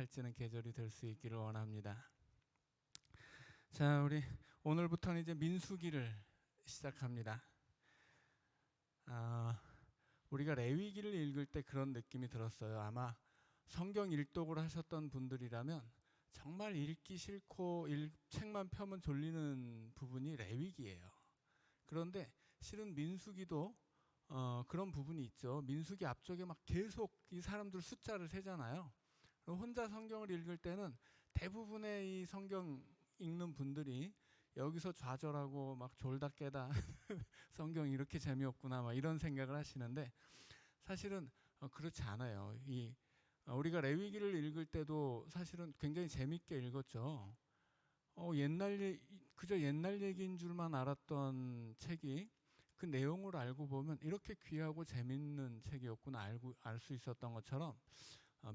살찌는 계절이 될 수 있기를 원합니다. 자, 우리 오늘부터는 이제 민수기를 시작합니다. 우리가 레위기를 읽을 때 그런 느낌이 들었어요. 아마 성경 일독을 하셨던 분들이라면 정말 읽기 싫고 책만 펴면 졸리는 부분이 레위기예요. 그런데 실은 민수기도 그런 부분이 있죠. 민수기 앞쪽에 막 계속 이 사람들 숫자를 세잖아요. 혼자 성경을 읽을 때는 대부분의 이 성경 읽는 분들이 여기서 좌절하고 막 졸다 깨다 성경이 이렇게 재미없구나 막 이런 생각을 하시는데 사실은 그렇지 않아요. 우리가 레위기를 읽을 때도 사실은 굉장히 재밌게 읽었죠. 그저 옛날 얘기인 줄만 알았던 책이 그 내용을 알고 보면 이렇게 귀하고 재밌는 책이었구나 알 수 있었던 것처럼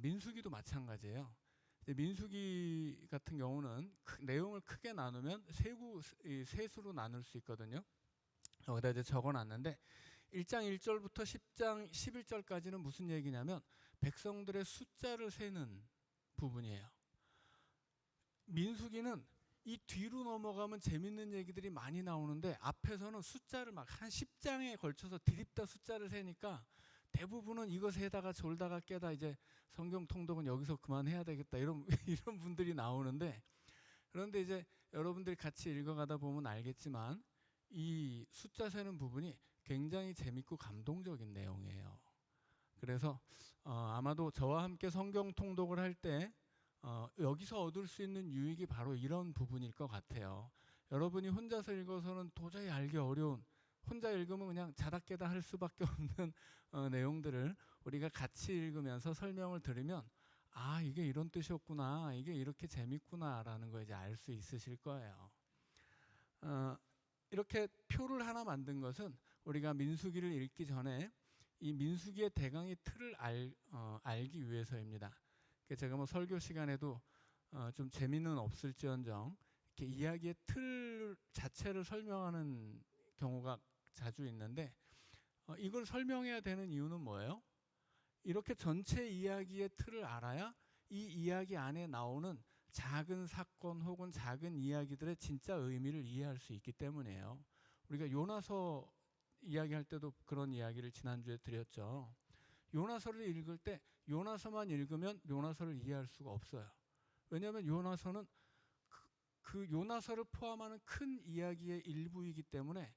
민수기도 마찬가지예요. 민수기 같은 경우는 내용을 크게 나누면 세 수로 나눌 수 있거든요. 여기다 이제 적어놨는데 1장 1절부터 10장 11절까지는 무슨 얘기냐면 백성들의 숫자를 세는 부분이에요. 민수기는 이 뒤로 넘어가면 재밌는 얘기들이 많이 나오는데 앞에서는 숫자를 막 한 10장에 걸쳐서 디립다 숫자를 세니까 대부분은 이거 세다가 졸다가 깨다 이제 성경 통독은 여기서 그만해야 되겠다 이런 분들이 나오는데, 그런데 이제 여러분들이 같이 읽어가다 보면 알겠지만 이 숫자 세는 부분이 굉장히 재밌고 감동적인 내용이에요. 그래서 아마도 저와 함께 성경 통독을 할 때 여기서 얻을 수 있는 유익이 바로 이런 부분일 것 같아요. 여러분이 혼자서 읽어서는 도저히 알기 어려운, 혼자 읽으면 그냥 자다 깨다 할 수밖에 없는 내용들을 우리가 같이 읽으면서 설명을 들으면 이게 이런 뜻이었구나, 이게 이렇게 재밌구나 라는 거 이제 알 수 있으실 거예요. 이렇게 표를 하나 만든 것은 우리가 민수기를 읽기 전에 이 민수기의 대강의 틀을 알기 위해서입니다. 제가 뭐 설교 시간에도 좀 재미는 없을지언정 이렇게 이야기의 틀 자체를 설명하는 경우가 자주 있는데 이걸 설명해야 되는 이유는 뭐예요? 이렇게 전체 이야기의 틀을 알아야 이 이야기 안에 나오는 작은 사건 혹은 작은 이야기들의 진짜 의미를 이해할 수 있기 때문이에요. 우리가 요나서 이야기할 때도 그런 이야기를 지난주에 드렸죠. 요나서를 읽을 때 요나서만 읽으면 요나서를 이해할 수가 없어요. 왜냐하면 요나서는 그 요나서를 포함하는 큰 이야기의 일부이기 때문에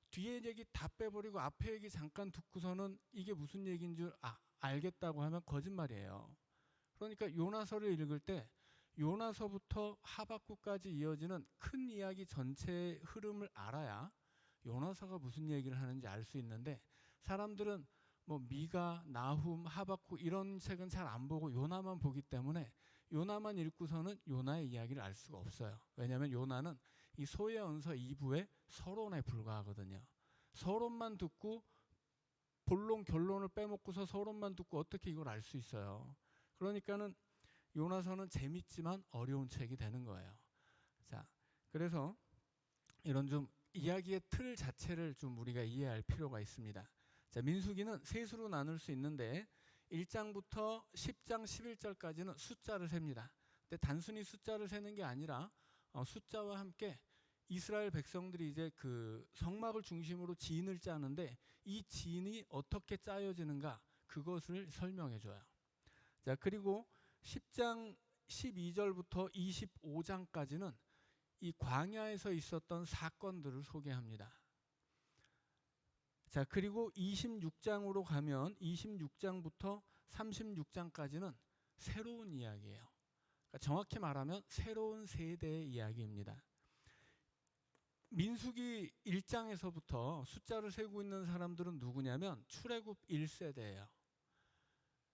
뒤에 얘기 다 빼버리고 앞에 얘기 잠깐 듣고서는 이게 무슨 얘기인 줄 알겠다고 하면 거짓말이에요. 그러니까 요나서를 읽을 때 요나서부터 하박국까지 이어지는 큰 이야기 전체의 흐름을 알아야 요나서가 무슨 얘기를 하는지 알 수 있는데, 사람들은 뭐 미가, 나훔, 하박국 이런 책은 잘 안 보고 요나만 보기 때문에 요나만 읽고서는 요나의 이야기를 알 수가 없어요. 왜냐하면 요나는 이 소예언서 2부의 서론에 불과하거든요. 서론만 듣고 본론 결론을 빼먹고서 서론만 듣고 어떻게 이걸 알 수 있어요. 그러니까는 요나서는 재밌지만 어려운 책이 되는 거예요. 자, 그래서 이런 좀 이야기의 틀 자체를 좀 우리가 이해할 필요가 있습니다. 자, 민수기는 세 수로 나눌 수 있는데 1장부터 10장 11절까지는 숫자를 셉니다. 근데 단순히 숫자를 세는 게 아니라 숫자와 함께 이스라엘 백성들이 이제 그 성막을 중심으로 지인을 짜는데 이 지인이 어떻게 짜여지는가 그것을 설명해 줘요. 자, 그리고 10장 12절부터 25장까지는 이 광야에서 있었던 사건들을 소개합니다. 자, 그리고 26장으로 가면 26장부터 36장까지는 새로운 이야기예요. 그러니까 정확히 말하면 새로운 세대의 이야기입니다. 민수기 1장에서부터 숫자를 세고 있는 사람들은 누구냐면 출애굽 1세대예요.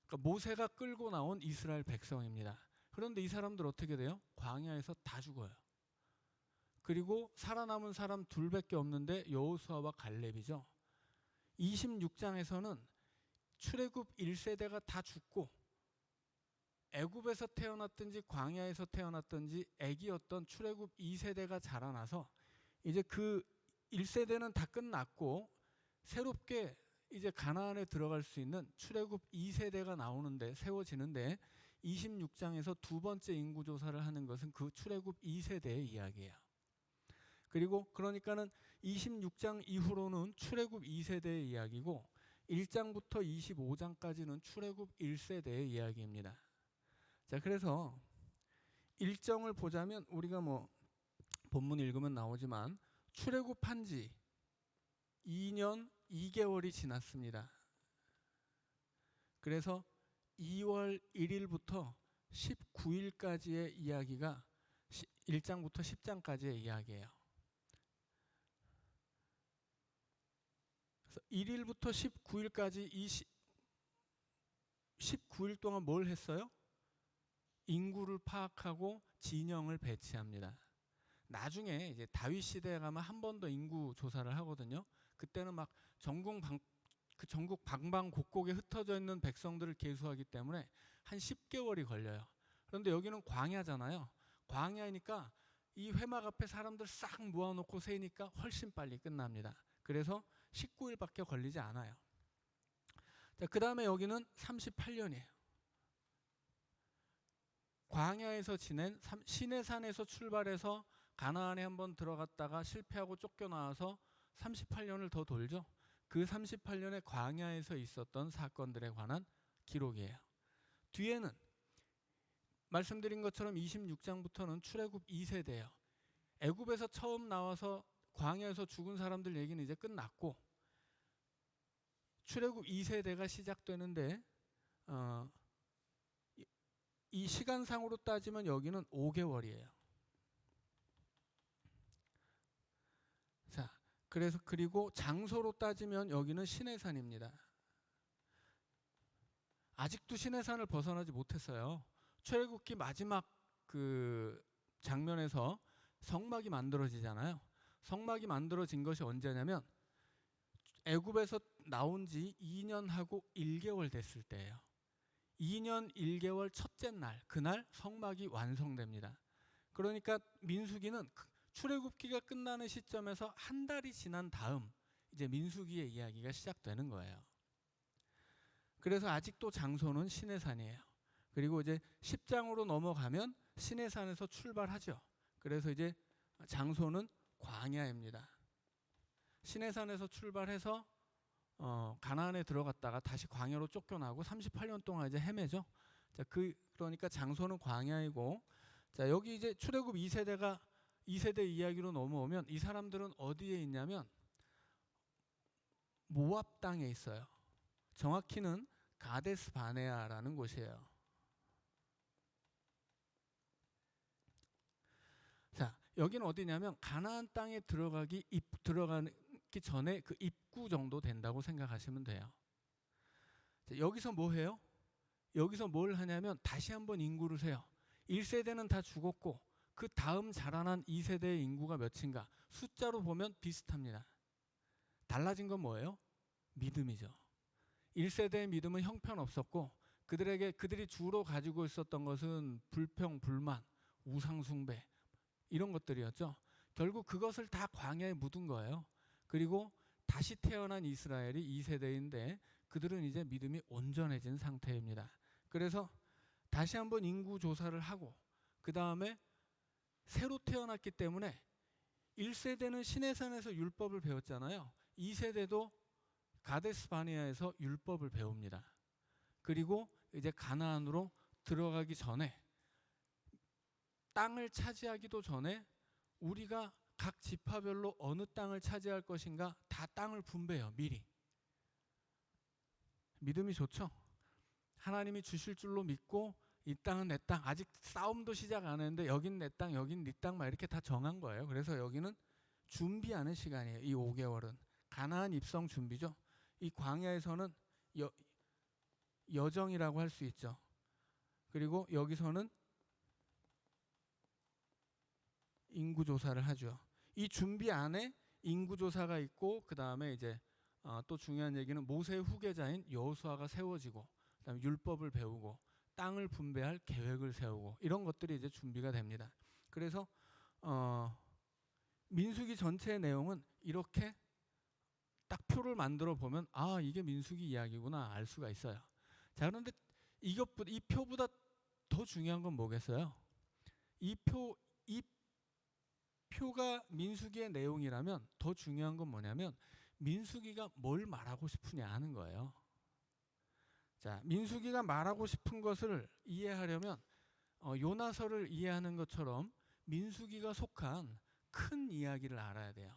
그러니까 모세가 끌고 나온 이스라엘 백성입니다. 그런데 이 사람들 어떻게 돼요? 광야에서 다 죽어요. 그리고 살아남은 사람 둘밖에 없는데 여호수아와 갈렙이죠. 26장에서는 출애굽 1세대가 다 죽고 애굽에서 태어났든지 광야에서 태어났든지 애기였던 출애굽 2세대가 자라나서 이제 그 1세대는 다 끝났고 새롭게 이제 가나안에 들어갈 수 있는 출애굽 2세대가 나오는데 세워지는데 26장에서 두 번째 인구 조사를 하는 것은 그 출애굽 2세대의 이야기예요. 그리고 그러니까는 26장 이후로는 출애굽 2세대의 이야기고 1장부터 25장까지는 출애굽 1세대의 이야기입니다. 자, 그래서 일정을 보자면 우리가 뭐 본문 읽으면 나오지만 출애굽한 지 2년 2개월이 지났습니다. 그래서 2월 1일부터 19일까지의 이야기가 1장부터 10장까지의 이야기예요. 그래서 1일부터 19일까지 이 19일 동안 뭘 했어요? 인구를 파악하고 진영을 배치합니다. 나중에 이제 다윗 시대에 가면 한 번 더 인구 조사를 하거든요. 그때는 막 전국 방방곡곡에 흩어져 있는 백성들을 계수하기 때문에 한 10개월이 걸려요. 그런데 여기는 광야잖아요. 광야이니까 이 회막 앞에 사람들 싹 모아놓고 세니까 훨씬 빨리 끝납니다. 그래서 19일밖에 걸리지 않아요. 자, 그 다음에 여기는 38년이에요. 광야에서 지낸 시내산에서 출발해서 가나안에 한번 들어갔다가 실패하고 쫓겨나와서 38년을 더 돌죠. 그 38년의 광야에서 있었던 사건들에 관한 기록이에요. 뒤에는 말씀드린 것처럼 26장부터는 출애굽 2세대예요. 애굽에서 처음 나와서 광야에서 죽은 사람들 얘기는 이제 끝났고 출애굽 2세대가 시작되는데 이 시간상으로 따지면 여기는 5개월이에요. 자, 그래서 그리고 장소로 따지면 여기는 시내산입니다. 아직도 시내산을 벗어나지 못했어요. 출애굽기 마지막 그 장면에서 성막이 만들어지잖아요. 성막이 만들어진 것이 언제냐면 애굽에서 나온 지 2년하고 1개월 됐을 때예요. 2년 1개월 첫째 날, 그날 성막이 완성됩니다. 그러니까 민수기는 출애굽기가 끝나는 시점에서 한 달이 지난 다음 이제 민수기의 이야기가 시작되는 거예요. 그래서 아직도 장소는 시내산이에요. 그리고 이제 10장으로 넘어가면 시내산에서 출발하죠. 그래서 이제 장소는 광야입니다. 시내산에서 출발해서 가나안에 들어갔다가 다시 광야로 쫓겨나고 38년 동안 이제 헤매죠. 자, 그러니까 장소는 광야이고, 자, 여기 이제 출애굽 2세대 이야기로 넘어오면 이 사람들은 어디에 있냐면 모압 땅에 있어요. 정확히는 가데스 바네아라는 곳이에요. 자, 여기는 어디냐면 가나안 땅에 들어가기 전에 그 입구 정도 된다고 생각하시면 돼요. 자, 여기서 뭐 해요? 여기서 뭘 하냐면 다시 한번 인구를 세요. 1세대는 다 죽었고 그 다음 자라난 2세대의 인구가 몇인가 숫자로 보면 비슷합니다. 달라진 건 뭐예요? 믿음이죠. 1세대의 믿음은 형편없었고 그들이 주로 가지고 있었던 것은 불평, 불만, 우상숭배 이런 것들이었죠. 결국 그것을 다 광야에 묻은 거예요. 그리고 다시 태어난 이스라엘이 2세대인데 그들은 이제 믿음이 온전해진 상태입니다. 그래서 다시 한번 인구 조사를 하고 그 다음에 새로 태어났기 때문에 1세대는 시내산에서 율법을 배웠잖아요. 2세대도 가데스 바네아에서 율법을 배웁니다. 그리고 이제 가나안으로 들어가기 전에 땅을 차지하기도 전에 우리가 각 지파별로 어느 땅을 차지할 것인가 다 땅을 분배해요. 미리. 믿음이 좋죠. 하나님이 주실 줄로 믿고 이 땅은 내 땅, 아직 싸움도 시작 안 했는데 여긴 내 땅, 여긴 네 땅 막 이렇게 다 정한 거예요. 그래서 여기는 준비하는 시간이에요. 이 5개월은 가나안 입성 준비죠. 이 광야에서는 여정이라고 할 수 있죠. 그리고 여기서는 인구 조사를 하죠. 이 준비 안에 인구 조사가 있고 그 다음에 이제 또 중요한 얘기는 모세의 후계자인 여호수아가 세워지고 그다음에 율법을 배우고 땅을 분배할 계획을 세우고 이런 것들이 이제 준비가 됩니다. 그래서 민수기 전체의 내용은 이렇게 딱 표를 만들어 보면 아 이게 민수기 이야기구나 알 수가 있어요. 자, 그런데 이 표보다 더 중요한 건 뭐겠어요? 이 표가 민수기의 내용이라면 더 중요한 건 뭐냐면 민수기가 뭘 말하고 싶으냐 하는 거예요. 자, 민수기가 말하고 싶은 것을 이해하려면 요나서를 이해하는 것처럼 민수기가 속한 큰 이야기를 알아야 돼요.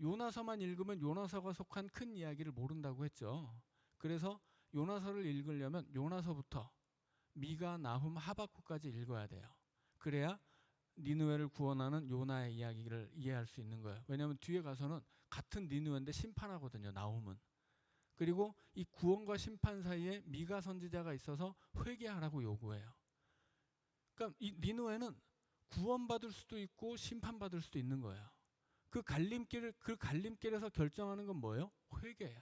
요나서만 읽으면 요나서가 속한 큰 이야기를 모른다고 했죠. 그래서 요나서를 읽으려면 요나서부터 미가, 나훔, 하박국까지 읽어야 돼요. 그래야 니느웨를 구원하는 요나의 이야기를 이해할 수 있는 거예요. 왜냐하면 뒤에 가서는 같은 니느웨인데 심판하거든요. 나훔은. 그리고 이 구원과 심판 사이에 미가 선지자가 있어서 회개하라고 요구해요. 그러니까 이 니느웨는 구원받을 수도 있고 심판받을 수도 있는 거예요. 그 갈림길에서 결정하는 건 뭐예요? 회개예요.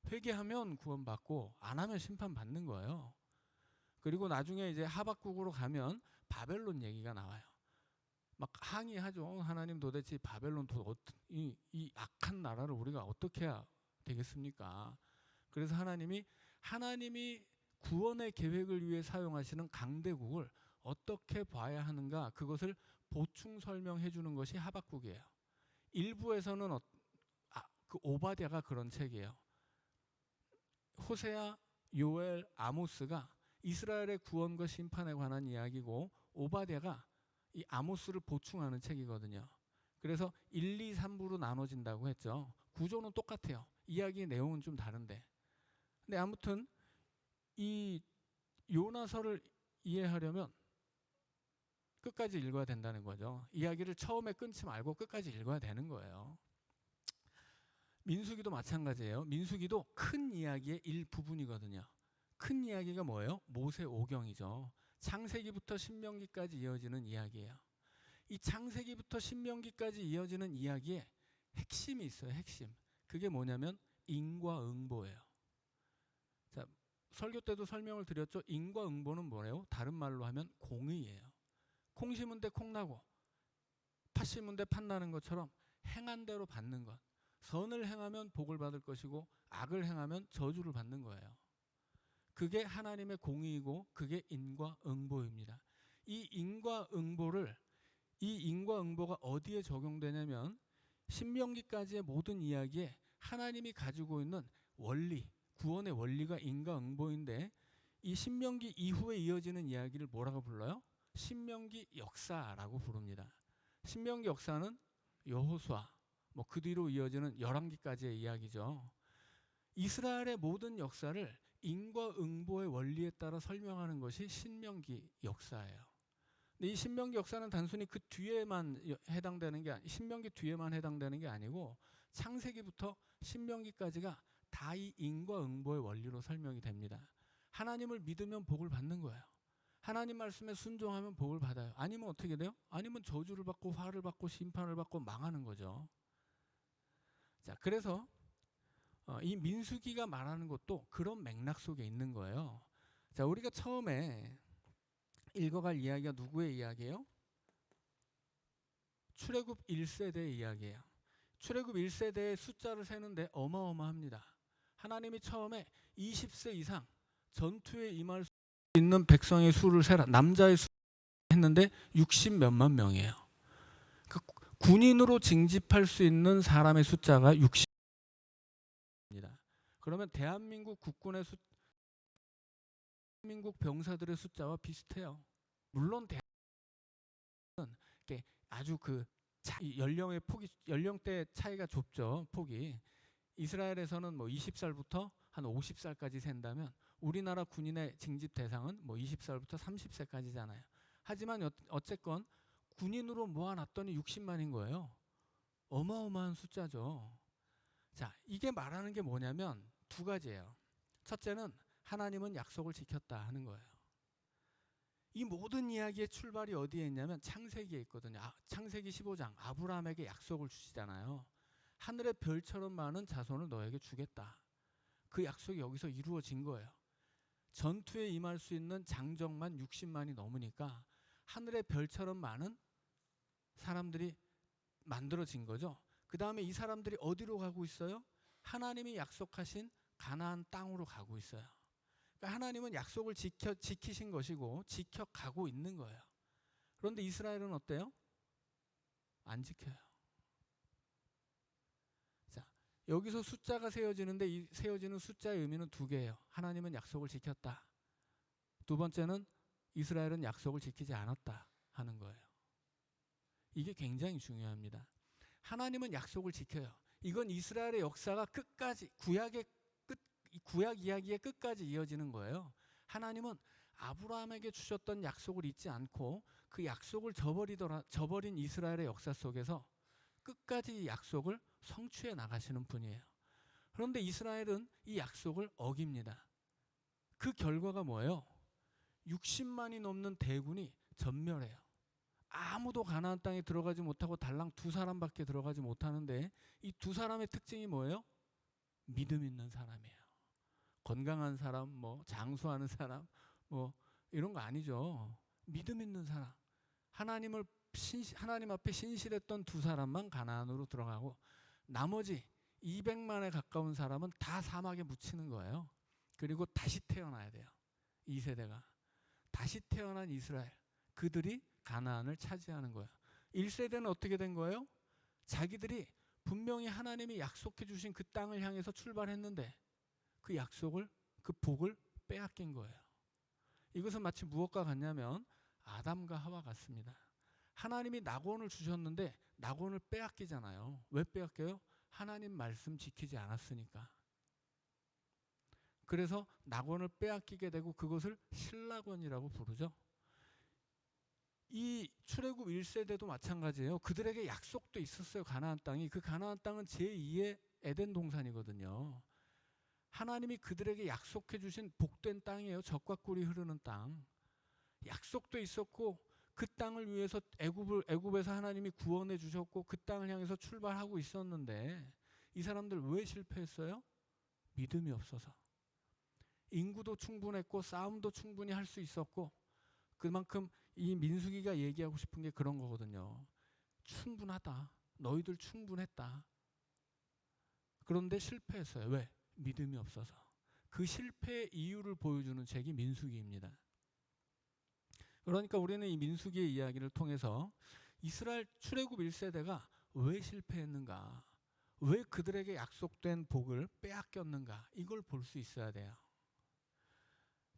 회개하면 구원받고 안 하면 심판받는 거예요. 그리고 나중에 이제 하박국으로 가면 바벨론 얘기가 나와요. 막 항의하죠. 하나님 도대체 바벨론 이 악한 나라를 우리가 어떻게 해야 되겠습니까? 그래서 하나님이 구원의 계획을 위해 사용하시는 강대국을 어떻게 봐야 하는가, 그것을 보충 설명해 주는 것이 하박국이에요. 일부에서는 그 오바댜가 그런 책이에요. 호세아, 요엘, 아모스가 이스라엘의 구원과 심판에 관한 이야기고 오바댜가 이 아모스를 보충하는 책이거든요. 그래서 1, 2, 3부로 나눠진다고 했죠. 구조는 똑같아요. 이야기의 내용은 좀 다른데. 근데 아무튼 이 요나서를 이해하려면 끝까지 읽어야 된다는 거죠. 이야기를 처음에 끊지 말고 끝까지 읽어야 되는 거예요. 민수기도 마찬가지예요. 민수기도 큰 이야기의 일부분이거든요. 큰 이야기가 뭐예요? 모세오경이죠. 창세기부터 신명기까지 이어지는 이야기예요. 이 창세기부터 신명기까지 이어지는 이야기에 핵심이 있어요. 핵심. 그게 뭐냐면 인과응보예요. 자, 설교 때도 설명을 드렸죠. 인과응보는 뭐예요? 다른 말로 하면 공의예요. 콩 심은 데 콩 나고 팥 심은 데 팥 나는 것처럼 행한 대로 받는 것. 선을 행하면 복을 받을 것이고 악을 행하면 저주를 받는 거예요. 그게 하나님의 공의이고 그게 인과응보입니다. 이 인과응보가 어디에 적용되냐면 신명기까지의 모든 이야기에 하나님이 가지고 있는 원리, 구원의 원리가 인과응보인데 이 신명기 이후에 이어지는 이야기를 뭐라고 불러요? 신명기 역사라고 부릅니다. 신명기 역사는 여호수아, 그 뒤로 이어지는 열왕기까지의 이야기죠. 이스라엘의 모든 역사를 인과응보의 원리에 따라 설명하는 것이 신명기 역사예요. 근데 이 신명기 역사는 단순히 그 뒤에만 해당되는 게 신명기 뒤에만 해당되는 게 아니고 창세기부터 신명기까지가 다 이 인과응보의 원리로 설명이 됩니다. 하나님을 믿으면 복을 받는 거예요. 하나님 말씀에 순종하면 복을 받아요. 아니면 어떻게 돼요? 아니면 저주를 받고 화를 받고 심판을 받고 망하는 거죠. 자, 그래서 이 민수기가 말하는 것도 그런 맥락 속에 있는 거예요. 자, 우리가 처음에 읽어갈 이야기가 누구의 이야기예요? 출애굽 1세대의 이야기예요. 출애굽 1세대의 숫자를 세는데 어마어마합니다. 하나님이 처음에 20세 이상 전투에 임할 수 있는 백성의 수를 세라. 남자의 수 했는데 60몇만 명이에요. 그 군인으로 징집할 수 있는 사람의 숫자가 60입니다. 그러면 대한민국 국군의 대한민국 병사들의 숫자와 비슷해요. 물론 대한민국은 아주 연령대 차이가 좁죠. 폭이. 이스라엘에서는 20살부터 한 50살까지 센다면 우리나라 군인의 징집 대상은 20살부터 30세까지잖아요. 하지만 어쨌건 군인으로 모아놨더니 60만인 거예요. 어마어마한 숫자죠. 자, 이게 말하는 게 뭐냐면 두 가지예요. 첫째는 하나님은 약속을 지켰다 하는 거예요. 이 모든 이야기의 출발이 어디에 있냐면 창세기에 있거든요. 창세기 15장 아브라함에게 약속을 주시잖아요. 하늘의 별처럼 많은 자손을 너에게 주겠다. 그 약속이 여기서 이루어진 거예요. 전투에 임할 수 있는 장정만 60만이 넘으니까 하늘의 별처럼 많은 사람들이 만들어진 거죠. 그 다음에 이 사람들이 어디로 가고 있어요? 하나님이 약속하신 가나안 땅으로 가고 있어요. 그러니까 하나님은 약속을 지키신 것이고 지켜가고 있는 거예요. 그런데 이스라엘은 어때요? 안 지켜요. 자, 여기서 숫자가 세워지는데 이 세워지는 숫자의 의미는 두 개예요. 하나님은 약속을 지켰다. 두 번째는 이스라엘은 약속을 지키지 않았다 하는 거예요. 이게 굉장히 중요합니다. 하나님은 약속을 지켜요. 이건 이스라엘의 역사가 끝까지 구약 이야기의 끝까지 이어지는 거예요. 하나님은 아브라함에게 주셨던 약속을 잊지 않고 그 약속을 저버린 이스라엘의 역사 속에서 끝까지 이 약속을 성취해 나가시는 분이에요. 그런데 이스라엘은 이 약속을 어깁니다. 그 결과가 뭐예요? 60만이 넘는 대군이 전멸해요. 아무도 가나안 땅에 들어가지 못하고 달랑 두 사람밖에 들어가지 못하는데 이 두 사람의 특징이 뭐예요? 믿음 있는 사람이에요. 건강한 사람, 뭐 장수하는 사람, 뭐 이런 거 아니죠. 믿음 있는 사람. 하나님 앞에 신실했던 두 사람만 가나안으로 들어가고 나머지 200만에 가까운 사람은 다 사막에 묻히는 거예요. 그리고 다시 태어나야 돼요. 2세대가. 다시 태어난 이스라엘. 그들이 가나안을 차지하는 거예요. 1세대는 어떻게 된 거예요? 자기들이 분명히 하나님이 약속해 주신 그 땅을 향해서 출발했는데 그 약속을, 그 복을 빼앗긴 거예요. 이것은 마치 무엇과 같냐면 아담과 하와 같습니다. 하나님이 낙원을 주셨는데 낙원을 빼앗기잖아요. 왜 빼앗겨요? 하나님 말씀 지키지 않았으니까. 그래서 낙원을 빼앗기게 되고 그것을 실낙원이라고 부르죠. 이 출애굽 1세대도 마찬가지예요. 그들에게 약속도 있었어요. 가나안 땅이. 그 가나안 땅은 제2의 에덴 동산이거든요. 하나님이 그들에게 약속해 주신 복된 땅이에요. 젖과 꿀이 흐르는 땅. 약속도 있었고 그 땅을 위해서 애굽에서 하나님이 구원해 주셨고 그 땅을 향해서 출발하고 있었는데 이 사람들 왜 실패했어요? 믿음이 없어서. 인구도 충분했고 싸움도 충분히 할 수 있었고 그만큼 이 민수기가 얘기하고 싶은 게 그런 거거든요. 충분하다. 너희들 충분했다. 그런데 실패했어요. 왜? 믿음이 없어서. 그 실패의 이유를 보여주는 책이 민수기입니다. 그러니까 우리는 이 민수기의 이야기를 통해서 이스라엘 출애굽 1세대가 왜 실패했는가? 왜 그들에게 약속된 복을 빼앗겼는가? 이걸 볼 수 있어야 돼요.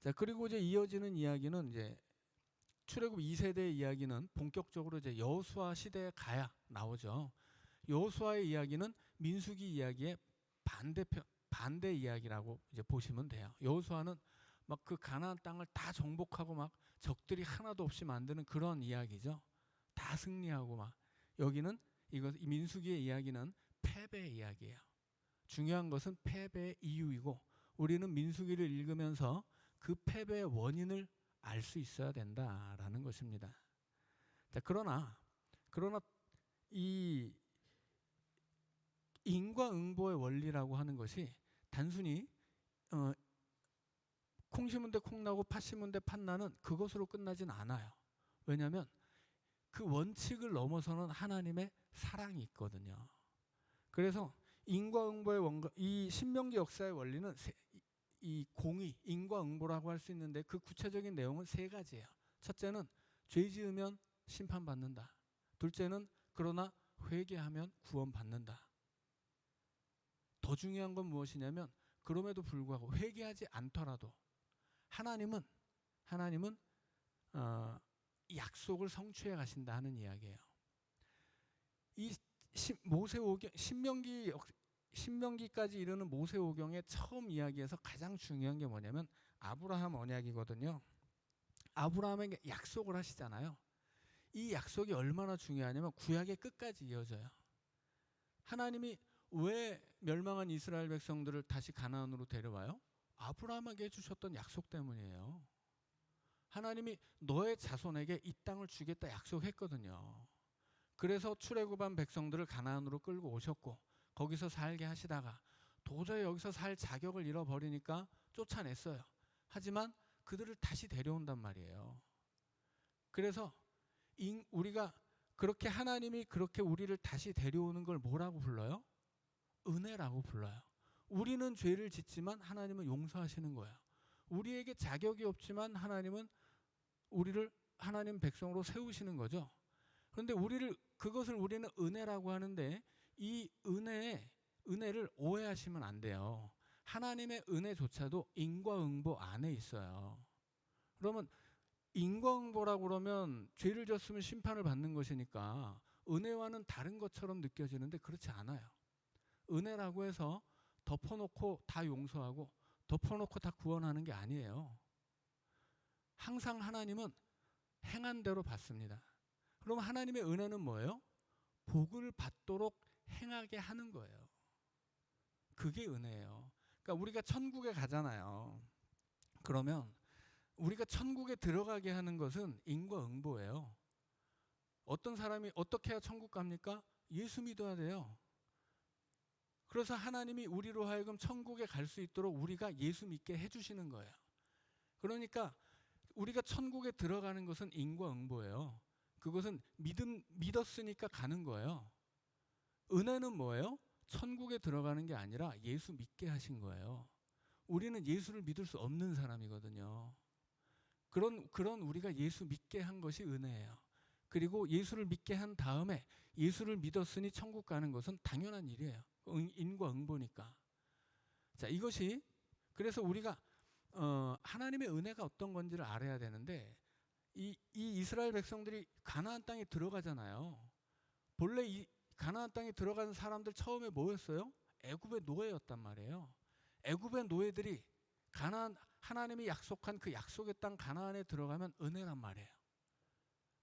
자, 그리고 이제 이어지는 이야기는 이제 출애굽 2세대의 이야기는 본격적으로 이제 여호수아 시대에 가야 나오죠. 여호수아의 이야기는 민수기 이야기의 반대 이야기라고 이제 보시면 돼요. 여호수아는 막 그 가나안 땅을 다 정복하고 막 적들이 하나도 없이 만드는 그런 이야기죠. 다 승리하고 막 여기는 이 민수기의 이야기는 패배의 이야기예요. 중요한 것은 패배의 이유이고 우리는 민수기를 읽으면서 그 패배의 원인을 알 수 있어야 된다라는 것입니다. 자, 그러나 이 인과응보의 원리라고 하는 것이 단순히 콩 심은 데 콩 나고 팥 심은 데 팥 나는 그것으로 끝나진 않아요. 왜냐하면 그 원칙을 넘어서는 하나님의 사랑이 있거든요. 그래서 인과응보의 이 신명기 역사의 원리는 이 공의, 인과응보라고 할 수 있는데 그 구체적인 내용은 세 가지예요. 첫째는 죄 지으면 심판받는다. 둘째는 그러나 회개하면 구원받는다. 더 중요한 건 무엇이냐면 그럼에도 불구하고 회개하지 않더라도 하나님은 약속을 성취해 가신다 하는 이야기예요. 이 모세오경 신명기까지 이르는 모세오경의 처음 이야기에서 가장 중요한 게 뭐냐면 아브라함 언약이거든요. 아브라함에게 약속을 하시잖아요. 이 약속이 얼마나 중요하냐면 구약의 끝까지 이어져요. 하나님이 왜 멸망한 이스라엘 백성들을 다시 가나안으로 데려와요? 아브라함에게 해주셨던 약속 때문이에요. 하나님이 너의 자손에게 이 땅을 주겠다 약속했거든요. 그래서 출애굽한 백성들을 가나안으로 끌고 오셨고 거기서 살게 하시다가 도저히 여기서 살 자격을 잃어버리니까 쫓아냈어요. 하지만 그들을 다시 데려온단 말이에요. 그래서 우리가 그렇게 하나님이 그렇게 우리를 다시 데려오는 걸 뭐라고 불러요? 은혜라고 불러요. 우리는 죄를 짓지만 하나님은 용서하시는 거예요. 우리에게 자격이 없지만 하나님은 우리를 하나님 백성으로 세우시는 거죠. 그런데 그것을 우리는 은혜라고 하는데, 이 은혜를 오해하시면 안 돼요. 하나님의 은혜조차도 인과응보 안에 있어요. 그러면 인과응보라고 그러면 죄를 졌으면 심판을 받는 것이니까 은혜와는 다른 것처럼 느껴지는데 그렇지 않아요. 은혜라고 해서 덮어놓고 다 용서하고 덮어놓고 다 구원하는 게 아니에요. 항상 하나님은 행한 대로 받습니다. 그럼 하나님의 은혜는 뭐예요? 복을 받도록 행하게 하는 거예요. 그게 은혜예요. 그러니까 우리가 천국에 가잖아요. 그러면 우리가 천국에 들어가게 하는 것은 인과응보예요. 어떤 사람이 어떻게 해야 천국 갑니까? 예수 믿어야 돼요. 그래서 하나님이 우리로 하여금 천국에 갈 수 있도록 우리가 예수 믿게 해주시는 거예요. 그러니까 우리가 천국에 들어가는 것은 인과응보예요. 그것은 믿었으니까 가는 거예요. 은혜는 뭐예요? 천국에 들어가는 게 아니라 예수 믿게 하신 거예요. 우리는 예수를 믿을 수 없는 사람이거든요. 그런 우리가 예수 믿게 한 것이 은혜예요. 그리고 예수를 믿게 한 다음에 예수를 믿었으니 천국 가는 것은 당연한 일이에요. 인과응보니까. 자, 이것이 그래서 우리가 하나님의 은혜가 어떤 건지를 알아야 되는데, 이 이스라엘 백성들이 가나안 땅에 들어가잖아요. 본래 이 가나안 땅에 들어간 사람들 처음에 뭐였어요? 애굽의 노예였단 말이에요. 애굽의 노예들이 하나님이 약속한 그 약속의 땅 가나안에 들어가면 은혜란 말이에요.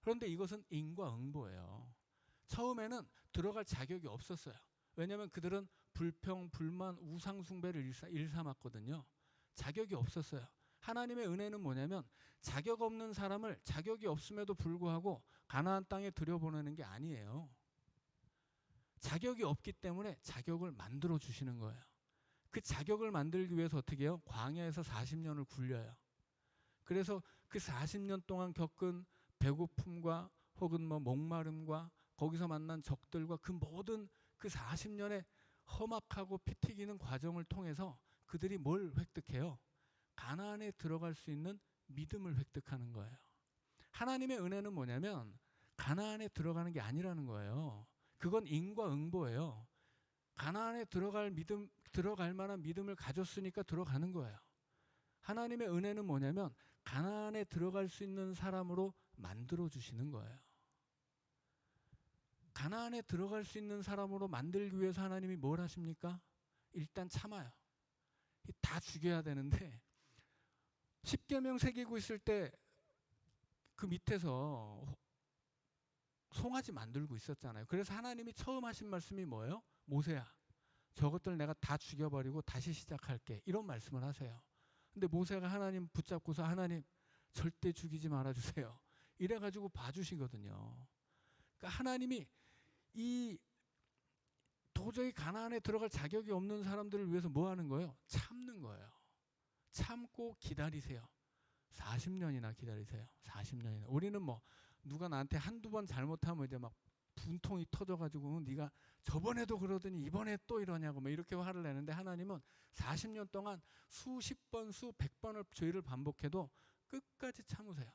그런데 이것은 인과응보예요. 처음에는 들어갈 자격이 없었어요. 왜냐하면 그들은 불평, 불만, 우상숭배를 일삼았거든요. 자격이 없었어요. 하나님의 은혜는 뭐냐면 자격 없는 사람을 자격이 없음에도 불구하고 가나안 땅에 들여보내는 게 아니에요. 자격이 없기 때문에 자격을 만들어 주시는 거예요. 그 자격을 만들기 위해서 어떻게 해요? 광야에서 40년을 굴려요. 그래서 그 40년 동안 겪은 배고픔과 혹은 목마름과 거기서 만난 적들과 그 모든 그 40년의 험악하고 피 튀기는 과정을 통해서 그들이 뭘 획득해요? 가나안에 들어갈 수 있는 믿음을 획득하는 거예요. 하나님의 은혜는 뭐냐면 가나안에 들어가는 게 아니라는 거예요. 그건 인과응보예요. 가나안에 들어갈 만한 믿음을 가졌으니까 들어가는 거예요. 하나님의 은혜는 뭐냐면 가나안에 들어갈 수 있는 사람으로 만들어 주시는 거예요. 가나안에 들어갈 수 있는 사람으로 만들기 위해서 하나님이 뭘 하십니까? 일단 참아요. 다 죽여야 되는데 십계명 새기고 있을 때 그 밑에서 송아지 만들고 있었잖아요. 그래서 하나님이 처음 하신 말씀이 뭐예요? 모세야, 저것들 내가 다 죽여버리고 다시 시작할게, 이런 말씀을 하세요. 근데 모세가 하나님 붙잡고서 하나님 절대 죽이지 말아주세요, 이래가지고 봐주시거든요. 그러니까 하나님이 이 도저히 가나안에 들어갈 자격이 없는 사람들을 위해서 뭐 하는 거예요? 참는 거예요. 참고 기다리세요. 40년이나 기다리세요. 40년이나. 우리는 누가 나한테 한두 번 잘못하면 이제 막 분통이 터져가지고 네가 저번에도 그러더니 이번에 또 이러냐고 이렇게 화를 내는데, 하나님은 40년 동안 수십 번, 수백 번을 죄를 반복해도 끝까지 참으세요.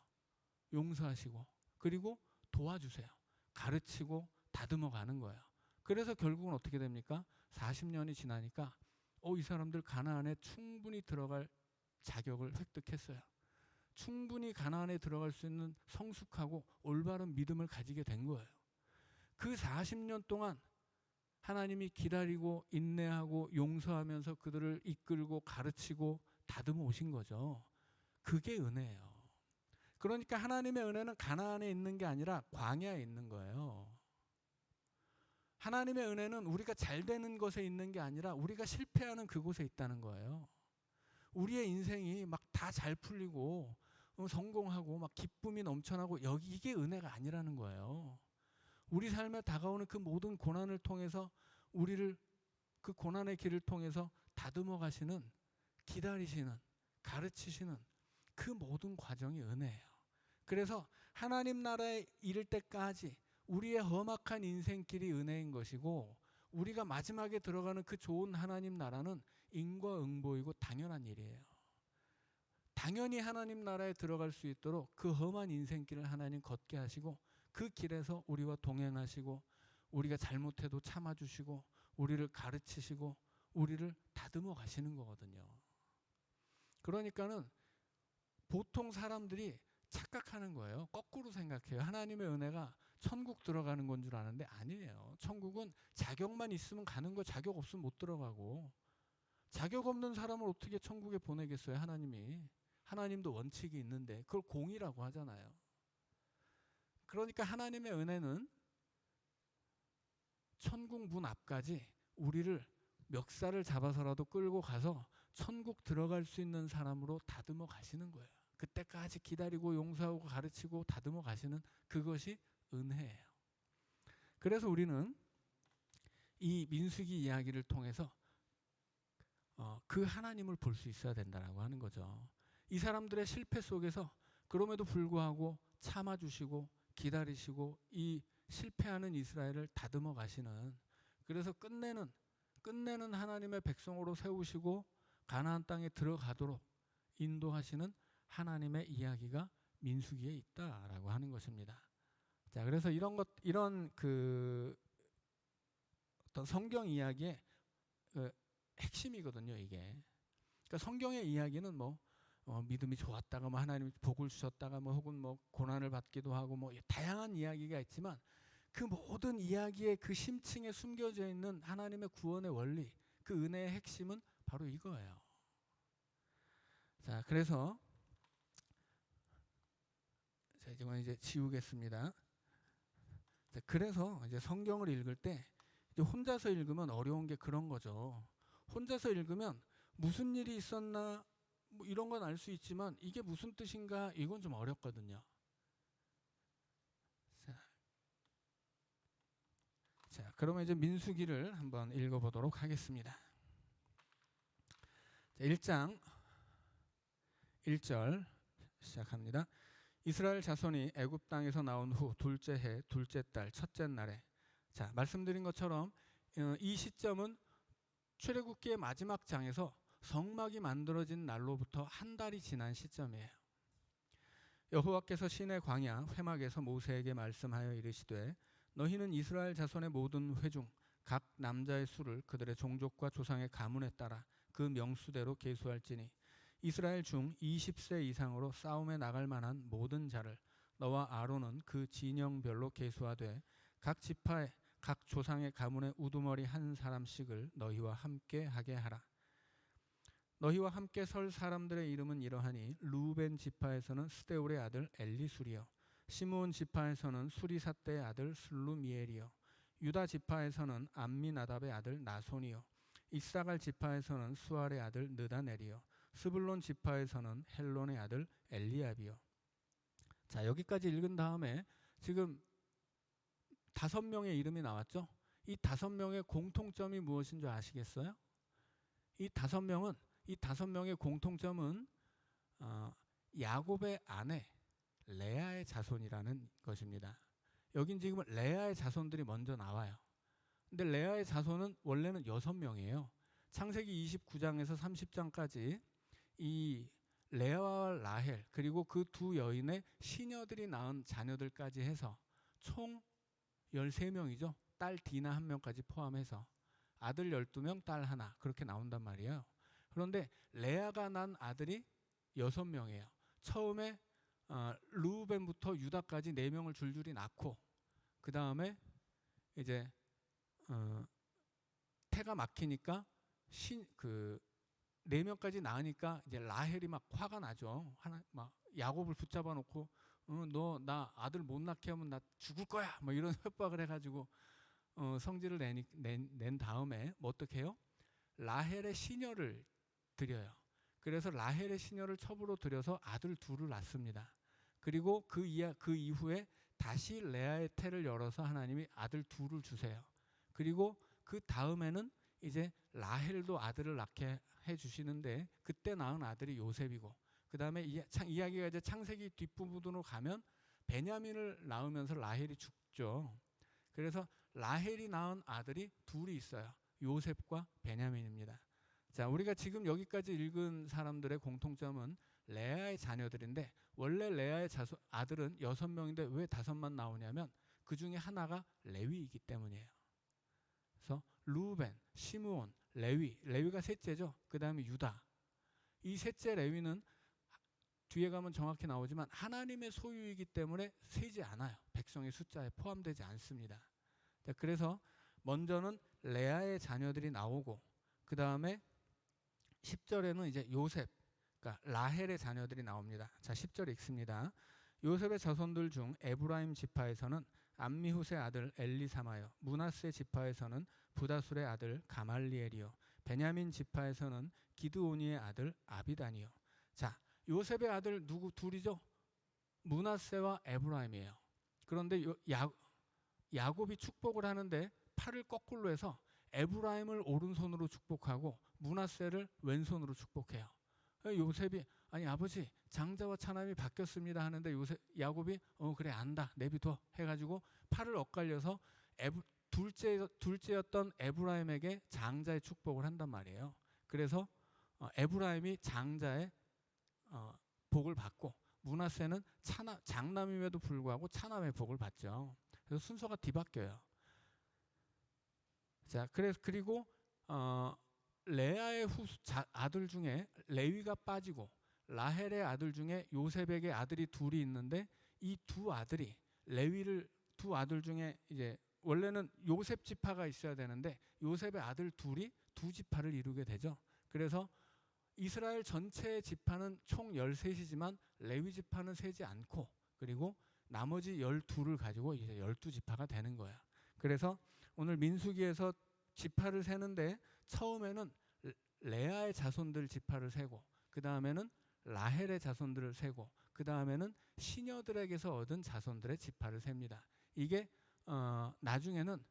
용서하시고 그리고 도와주세요. 가르치고 다듬어 가는 거예요. 그래서 결국은 어떻게 됩니까? 40년이 지나니까 이 사람들 가나안에 충분히 들어갈 자격을 획득했어요. 충분히 가나안에 들어갈 수 있는 성숙하고 올바른 믿음을 가지게 된 거예요. 그 40년 동안 하나님이 기다리고 인내하고 용서하면서 그들을 이끌고 가르치고 다듬어 오신 거죠. 그게 은혜예요. 그러니까 하나님의 은혜는 가나안에 있는 게 아니라 광야에 있는 거예요. 하나님의 은혜는 우리가 잘 되는 것에 있는 게 아니라 우리가 실패하는 그곳에 있다는 거예요. 우리의 인생이 막 다 잘 풀리고 성공하고 막 기쁨이 넘쳐나고 이게 은혜가 아니라는 거예요. 우리 삶에 다가오는 그 모든 고난을 통해서 우리를 그 고난의 길을 통해서 다듬어 가시는, 기다리시는, 가르치시는 그 모든 과정이 은혜예요. 그래서 하나님 나라에 이를 때까지 우리의 험악한 인생길이 은혜인 것이고, 우리가 마지막에 들어가는 그 좋은 하나님 나라는 인과응보이고 당연한 일이에요. 당연히 하나님 나라에 들어갈 수 있도록 그 험한 인생길을 하나님 걷게 하시고 그 길에서 우리와 동행하시고 우리가 잘못해도 참아주시고 우리를 가르치시고 우리를 다듬어 가시는 거거든요. 그러니까는 보통 사람들이 착각하는 거예요. 거꾸로 생각해요. 하나님의 은혜가 천국 들어가는 건 줄 아는데 아니에요. 천국은 자격만 있으면 가는 거, 자격 없으면 못 들어가고, 자격 없는 사람을 어떻게 천국에 보내겠어요, 하나님이. 하나님도 원칙이 있는데 그걸 공의라고 하잖아요. 그러니까 하나님의 은혜는 천국 문 앞까지 우리를 멱살을 잡아서라도 끌고 가서 천국 들어갈 수 있는 사람으로 다듬어 가시는 거예요. 그때까지 기다리고 용서하고 가르치고 다듬어 가시는 그것이 은혜예요. 그래서 우리는 이 민수기 이야기를 통해서 그 하나님을 볼 수 있어야 된다라고 하는 거죠. 이 사람들의 실패 속에서 그럼에도 불구하고 참아주시고 기다리시고 이 실패하는 이스라엘을 다듬어 가시는, 그래서 끝내는 하나님의 백성으로 세우시고 가나안 땅에 들어가도록 인도하시는 하나님의 이야기가 민수기에 있다라고 하는 것입니다. 자, 그래서 이런 그 어떤 성경 이야기의 핵심이거든요, 이게. 그러니까 성경의 이야기는 믿음이 좋았다가 하나님이 복을 주셨다가 혹은 고난을 받기도 하고 다양한 이야기가 있지만 그 모든 이야기의 그 심층에 숨겨져 있는 하나님의 구원의 원리, 그 은혜의 핵심은 바로 이거예요. 자, 그래서 이건 이제 지우겠습니다. 자, 그래서 이제 성경을 읽을 때 이제 혼자서 읽으면 어려운 게 그런 거죠. 혼자서 읽으면 무슨 일이 있었나 이런 건 알 수 있지만 이게 무슨 뜻인가 이건 좀 어렵거든요. 자, 그러면 이제 민수기를 한번 읽어보도록 하겠습니다. 자, 1장 1절 시작합니다. 이스라엘 자손이 애굽 땅에서 나온 후 둘째 해 둘째 달 첫째 날에, 자, 말씀드린 것처럼 이 시점은 출애굽기의 마지막 장에서 성막이 만들어진 날로부터 한 달이 지난 시점이에요. 여호와께서 시내 광야 회막에서 모세에게 말씀하여 이르시되 너희는 이스라엘 자손의 모든 회 중 각 남자의 수를 그들의 종족과 조상의 가문에 따라 그 명수대로 계수할지니 이스라엘 중 20세 이상으로 싸움에 나갈 만한 모든 자를 너와 아론은 그 진영별로 계수하되 각 지파의 각 조상의 가문의 우두머리 한 사람씩을 너희와 함께 하게 하라. 너희와 함께 설 사람들의 이름은 이러하니 루벤 지파에서는 스데울의 아들 엘리술이요, 시므온 지파에서는 수리삿대의 아들 슬루미엘이요, 유다 지파에서는 암미나답의 아들 나손이요, 이사갈 지파에서는 수알의 아들 느다넬이요, 스불론 지파에서는 헬론의 아들 엘리압이요. 자, 여기까지 읽은 다음에 지금 5명의 이름이 나왔죠. 이 5명의 공통점이 무엇인 줄 아시겠어요? 이 5명의 공통점은 야곱의 아내 레아의 자손이라는 것입니다. 여긴 지금 레아의 자손들이 먼저 나와요. 근데 레아의 자손은 원래는 6명이에요. 창세기 29장에서 30장까지 이 레아와 라헬 그리고 그 두 여인의 시녀들이 낳은 자녀들까지 해서 총 13명이죠. 딸 디나 1명까지 포함해서 아들 12명, 딸 하나, 그렇게 나온단 말이에요. 그런데 레아가 난 아들이 6명이에요. 처음에 루벤부터 유다까지 4명을 줄줄이 낳고 그 다음에 이제 태가 막히니까 4명까지 낳으니까 이제 라헬이 막 화가 나죠. 막 야곱을 붙잡아 놓고 너 나 아들 못 낳게 하면 나 죽을 거야 뭐 이런 협박을 해가지고 성질을 낸 다음에 어떻게 해요? 라헬의 시녀를 드려요. 그래서 라헬의 시녀를 첩으로 들여서 아들 2을 낳습니다. 그리고 그 이후에 다시 레아의 태를 열어서 하나님이 아들 2를 주세요. 그리고 그 다음에는 이제 라헬도 아들을 낳게 해주시는데 그때 낳은 아들이 요셉이고, 그 다음에 이야기가 이제 창세기 뒷부분으로 가면 베냐민을 낳으면서 라헬이 죽죠. 그래서 라헬이 낳은 아들이 2이 있어요. 요셉과 베냐민입니다. 자, 우리가 지금 여기까지 읽은 사람들의 공통점은 레아의 자녀들인데 원래 레아의 아들은 6명인데 왜 5만 나오냐면 그 중에 하나가 레위이기 때문이에요. 그래서 루벤, 시므온, 레위가 셋째죠. 그 다음에 유다. 이 셋째 레위는 뒤에 가면 정확히 나오지만 하나님의 소유이기 때문에 세지 않아요. 백성의 숫자에 포함되지 않습니다. 자, 그래서 먼저는 레아의 자녀들이 나오고 그 다음에 10절에는 이제 요셉, 그러니까 라헬의 자녀들이 나옵니다. 자, 10절 읽습니다. 요셉의 자손들 중 에브라임 지파에서는 암미훗의 아들 엘리사마요, 므낫세 지파에서는 부다술의 아들 가말리엘이요, 베냐민 지파에서는 기드오니의 아들 아비단이요. 자, 요셉의 아들 누구 둘이죠? 므낫세와 에브라임이에요. 그런데 야곱이 축복을 하는데 팔을 거꾸로 해서 에브라임을 오른손으로 축복하고 므낫세를 왼손으로 축복해요. 요셉이 아니 아버지 장자와 차남이 바뀌었습니다 하는데 야곱이 그래 안다 내비둬 해가지고 팔을 엇갈려서 둘째였던 에브라임에게 장자의 축복을 한단 말이에요. 그래서 에브라임이 장자의 복을 받고 므낫세는 장남임에도 불구하고 차남의 복을 받죠. 그래서 순서가 뒤바뀌어요. 자, 그리고 레아의 아들 중에 레위가 빠지고 라헬의 아들 중에 요셉에게 아들이 둘이 있는데 이 두 아들이 두 아들 중에 이제 원래는 요셉 지파가 있어야 되는데 요셉의 아들 둘이 두 지파를 이루게 되죠. 그래서 이스라엘 전체의 지파는 총 13이지만 레위 지파는 세지 않고 그리고 나머지 12를 가지고 이제 12지파가 되는 거야. 그래서 오늘 민수기에서 지파를 세는데 처음에는 레아의 자손들 지파를 세고 그 다음에는 라헬의 자손들을 세고 그 다음에는 시녀들에게서 얻은 자손들의 지파를 셉니다. 이게 나중에는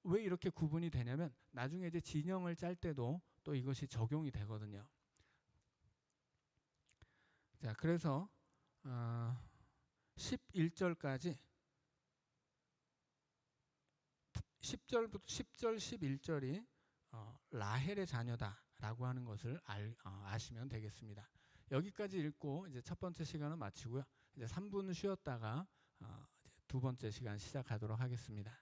왜 이렇게 구분이 되냐면 나중에 이제 진영을 짤 때도 또 이것이 적용이 되거든요. 자, 그래서 11절까지 10절 11절이 라헬의 자녀다라고 하는 것을 아시면 되겠습니다. 여기까지 읽고 이제 첫 번째 시간은 마치고요. 이제 3분 쉬었다가 두 번째 시간 시작하도록 하겠습니다.